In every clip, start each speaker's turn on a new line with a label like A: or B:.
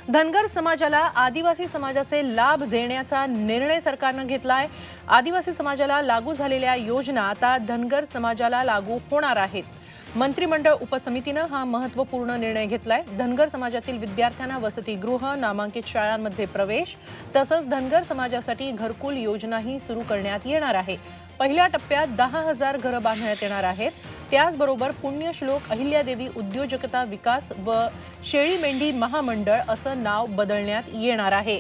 A: धनगर समाजाला आदिवासी समाजाचे लाभ देण्याचा निर्णय सरकारनं घेतलाय। आदिवासी समाजाला लागू झालेल्या योजना आता धनगर समाजाला लागू होणार आहेत। मंत्रिमंडळ उपसमितीने हा महत्त्वपूर्ण निर्णय घेतलाय। धनगर समाजातील विद्यार्थ्यांना वसतिगृह, नामांकित शाळांमध्ये प्रवेश तसंच धनगर समाजासाठी घरकुल योजनाही सुरू करण्यात येणार आहे। पहिल्या टप्प्यात 10,000 घरं बांधण्यात येणार आहेत। त्याचबरोबर पुण्यश्लोक अहिल्यादेवी उद्योजकता विकास व शेळी मेंढी महामंडळ असं नाव बदलण्यात येणार आहे।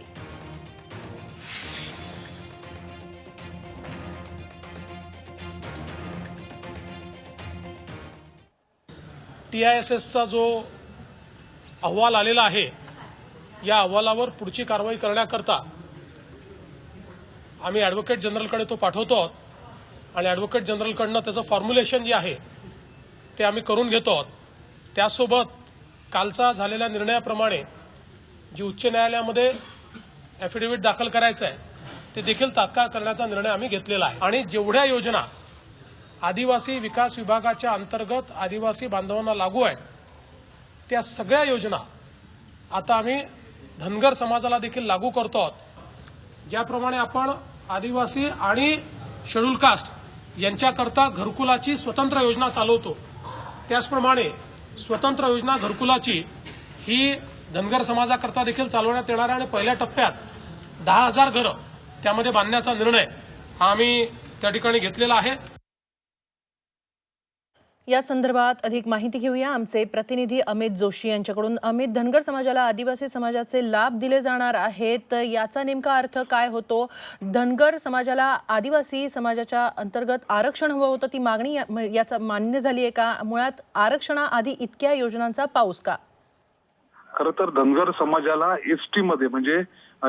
B: TISSचा जो अहवाल आलेला आहे, या अहवालावर पुढची कारवाई करण्याकरता आम्ही ॲडव्होकेट जनरलकडे तो पाठवतो आणि ॲडव्होकेट जनरलकडनं त्याचं फॉर्म्युलेशन जे आहे ते आम्ही करून घेतो। त्यासोबत कालचा झालेल्या निर्णयाप्रमाणे जी उच्च न्यायालयामध्ये ॲफिडेव्हिट दाखल करायचं आहे ते देखील तात्काळ करण्याचा निर्णय आम्ही घेतलेला आहे। आणि जेवढ्या योजना आदिवासी विकास विभागाच्या अंतर्गत आदिवासी बांधवांना लागू आहेत त्या सगळ्या योजना आता आम्ही धनगर समाजाला देखील लागू करतो। ज्याप्रमाणे आपण आदिवासी आणि शेड्यूल कास्ट यांच्याकरता घरकुलाची स्वतंत्र योजना चालवतो, त्याचप्रमाणे स्वतंत्र योजना घरकुलाची ही धनगर समाजाकरता देखील चालवण्यात येणार आहे। आणि पहिल्या टप्प्यात 10,000 घरं त्यामध्ये बांधण्याचा निर्णय आम्ही त्या ठिकाणी घेतलेला आहे।
A: या संदर्भात अधिक माहिती घेऊया आमचे प्रतिनिधी अमित जोशी यांच्याकडून। अमित, धनगर समाजाला आदिवासी समाजाचे लाभ दिले जाणार आहेत, याचा नेमका अर्थ काय होतो? धनगर समाजाला आदिवासी समाजाच्या अंतर्गत आरक्षण हवं होतं, ती मागणी याचा मान्य झाली आहे का? मुळात आरक्षणाआधी इतक्या योजनांचा पाऊस का?
C: खरं तर धनगर समाजाला एसटी मध्ये म्हणजे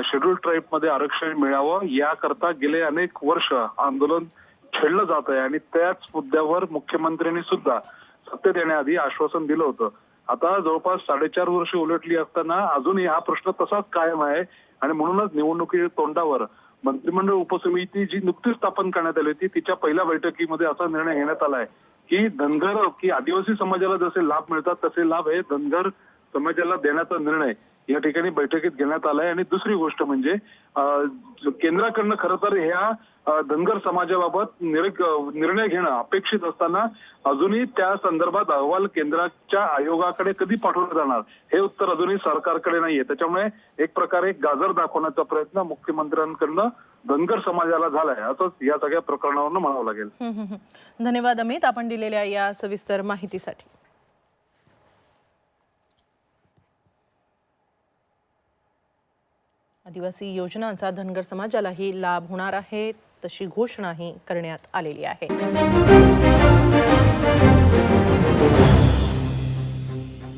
C: शेड्यूल ट्राईब मध्ये आरक्षण मिळावं याकरता गेले अनेक वर्ष आंदोलन छेडलं जात आहे आणि त्याच मुद्द्यावर मुख्यमंत्र्यांनी सुद्धा सत्तेत येण्याआधी आश्वासन दिलं होतं। आता जवळपास 4.5 वर्ष उलटली असताना अजूनही हा प्रश्न तसाच कायम आहे आणि म्हणूनच निवडणुकीच्या तोंडावर मंत्रिमंडळ उपसमिती जी नुकतीच स्थापन करण्यात आली होती तिच्या पहिल्या बैठकीमध्ये असा निर्णय घेण्यात आलाय की धनगर की आदिवासी समाजाला जसे लाभ मिळतात तसे लाभ हे धनगर समाजाला देण्याचा निर्णय या ठिकाणी बैठकीत घेण्यात आलाय। आणि दुसरी गोष्ट म्हणजे केंद्राकडनं खरं तर ह्या धनगर समाजाबाबत निर्णय घेणं अपेक्षित असताना अजूनही त्या संदर्भात अहवाल केंद्राच्या आयोगाकडे कधी पाठवलं जाणार हे उत्तर अजूनही सरकारकडे नाहीये। त्याच्यामुळे एक प्रकारे गाजर दाखवण्याचा प्रयत्न मुख्यमंत्र्यांकडनं धनगर समाजाला झालाय असंच या सगळ्या प्रकरणावरून म्हणावं लागेल।
A: धन्यवाद अमित, आपण दिलेल्या या सविस्तर माहितीसाठी। आदिवासी योजनांचा धनगर समाजालाही लाभ होणार आहे, तशी घोषणाही करण्यात आलेली आहे।